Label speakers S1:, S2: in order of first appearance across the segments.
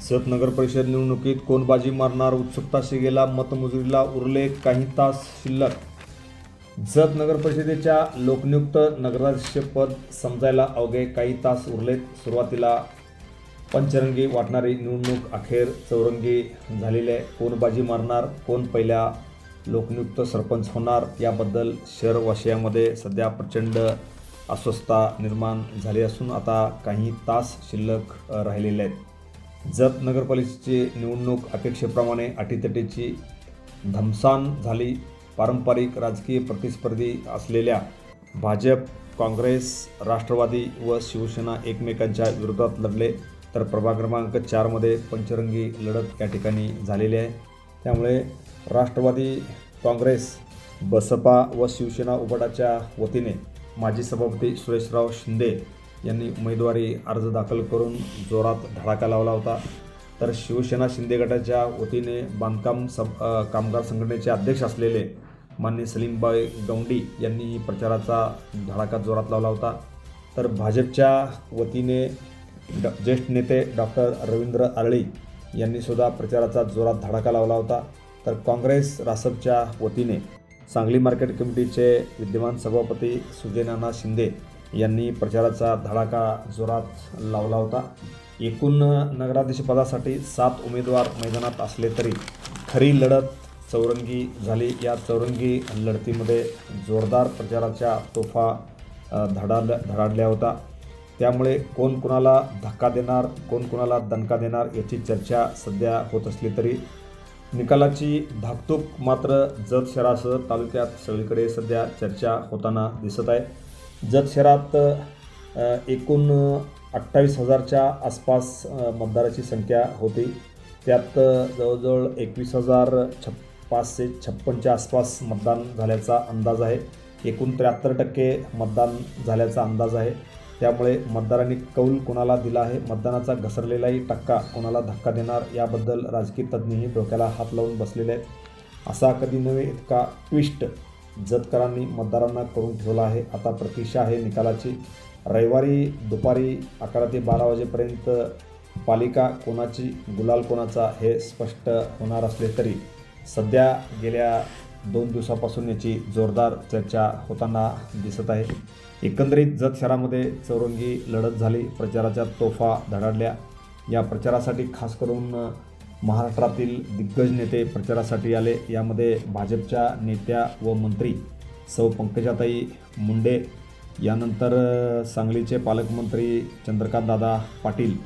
S1: जत नगर परिषद निवडणुकीत कोण बाजी मारणार, उत्सुकता शिगेला. मतमोजणीला उरले काही तास शिल्लक. जत नगर परिषदेच्या लोकनियुक्त नगराध्यक्षपद समजायला अवघे काही तास उरलेत. सुरुवातीला पंचरंगी वाटणारी निवडणूक अखेर चौरंगी झालेली आहे. कोण बाजी मारणार, कोण पहिल्या लोकनियुक्त सरपंच होणार, याबद्दल शहरवासियांमध्ये सध्या प्रचंड अस्वस्थता निर्माण झाली असून आता काही तास शिल्लक राहिलेले आहेत. जत नगरपालिकेची निवडणूक अपेक्षेप्रमाणे अटीतटीची धमसान झाली. पारंपरिक राजकीय प्रतिस्पर्धी असलेल्या भाजप, काँग्रेस, राष्ट्रवादी व शिवसेना एकमेकांच्या विरोधात लढले, तर प्रभाग क्रमांक 4मध्ये पंचरंगी लढत या ठिकाणी झालेली आहे. त्यामुळे राष्ट्रवादी काँग्रेस, बसपा व शिवसेना उबाटाच्या वतीने माजी सभापती सुरेशराव शिंदे यांनी उमेदवारी अर्ज दाखल करून जोरात धडाका लावला होता. तर शिवसेना शिंदे गटाच्या वतीने बांधकाम कामगार संघटनेचे अध्यक्ष असलेले माननीय सलीमबाई गवंडी यांनी प्रचाराचा धडाका जोरात लावला होता. तर भाजपच्या वतीने ज्येष्ठ नेते डॉक्टर रवींद्र आरळी यांनी सुद्धा प्रचाराचा जोरात धडाका लावला होता. तर काँग्रेस रासपच्या वतीने सांगली मार्केट कमिटीचे विद्यमान सभापती सुजय नाना शिंदे यांनी प्रचाराचा धडाका जोरात लावला होता. एकूण नगराध्यक्षपदासाठी 7 उमेदवार मैदानात असले तरी खरी लढत चौरंगी झाली. या चौरंगी लढतीमध्ये जोरदार प्रचाराच्या तोफा धडाडल्या होता. त्यामुळे कोण कुणाला धक्का देणार, कोण कुणाला दणका देणार याची चर्चा सध्या होत असली तरी निकालाची धाकधूक मात्र जत शहरासह तालुक्यात सगळीकडे सध्या चर्चा होताना दिसत आहे. जत शहरात एकूण 28,000च्या आसपास मतदाराची संख्या होती. त्यात जवळजवळ 21,556च्या आसपास मतदान झाल्याचा अंदाज आहे. एकूण 73% मतदान झाल्याचा अंदाज आहे. त्यामुळे मतदारांनी कौल कोणाला दिला आहे, मतदानाचा घसरलेलाही टक्का कोणाला धक्का देणार, याबद्दल राजकीय तज्ज्ञही डोक्याला हात लावून बसलेले आहेत. असा कधी नव्हे इतका ट्विस्ट जतकरांनी मतदारांना करून ठेवला आहे. आता प्रतीक्षा आहे निकालाची. रविवारी दुपारी 11 ते 12 वाजेपर्यंत पालिका कोणाची, गुलाल कोणाचा हे स्पष्ट होणार असले तरी सध्या गेल्या 2 दिवसापासून याची जोरदार चर्चा होताना दिसत आहे. एकंदरीत जत शहरामध्ये चौरंगी लढत झाली. प्रचाराच्या तोफा धडाडल्या. या प्रचारासाठी खास करून महाराष्ट्रातील दिग्गज नेते प्रचारासाठी आले. यामध्ये भाजपच्या नेत्या व मंत्री सौ पंकजाताई मुंडे, यानंतर सांगलीचे पालकमंत्री चंद्रकांतदादा पाटील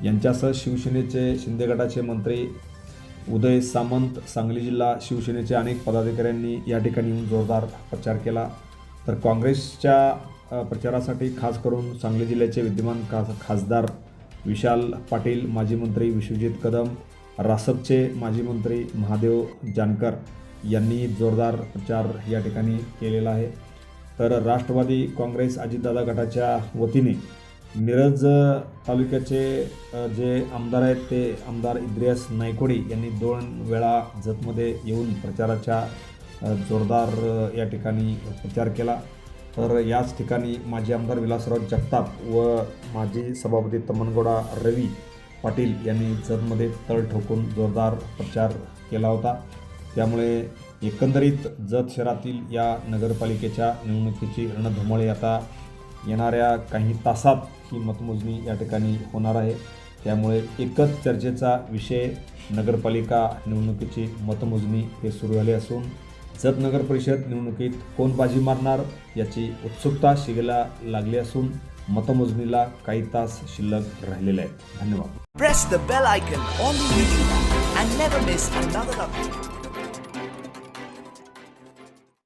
S1: यांच्यासह शिवसेनेचे शिंदे गटाचे मंत्री उदय सामंत, सांगली जिल्हा शिवसेनेचे अनेक पदाधिकाऱ्यांनी या ठिकाणी येऊन जोरदार प्रचार केला. तर काँग्रेसच्या प्रचारासाठी खास करून सांगली जिल्ह्याचे विद्यमान खासदार विशाल पाटील, माजी मंत्री विश्वजित कदम, रासपचे माजी मंत्री महादेव जानकर यांनी जोरदार प्रचार या ठिकाणी केलेला आहे. तर राष्ट्रवादी काँग्रेस अजितदादा गटाच्या वतीने मिरज तालुक्याचे जे आमदार आहेत ते आमदार इद्रियास नायकोडी यांनी 2 वेळा जतमध्ये येऊन प्रचाराच्या जोरदार या ठिकाणी प्रचार केला. तर याच ठिकाणी माजी आमदार विलासराव जगताप व माजी सभापती तमनगौडा रवी पाटील यांनी जतमध्ये तळ ठोकून जोरदार प्रचार केला होता. त्यामुळे एकंदरीत जत शहरातील या नगरपालिकेच्या निवडणुकीची रणधुमाळी आता येणाऱ्या काही तासात ही मतमोजणी या ठिकाणी होणार आहे. त्यामुळे एकच चर्चेचा विषय नगरपालिका निवडणुकीची मतमोजणी हे सुरू झाले असून जत नगर परिषद निवडणुकीत कोण बाजी मारणार याची उत्सुकता शिगेला लागली असून मतमोजणीला काही तास शिल्लक राहिलेले आहेत. धन्यवाद.
S2: Press the bell icon on the YouTube and never miss another update.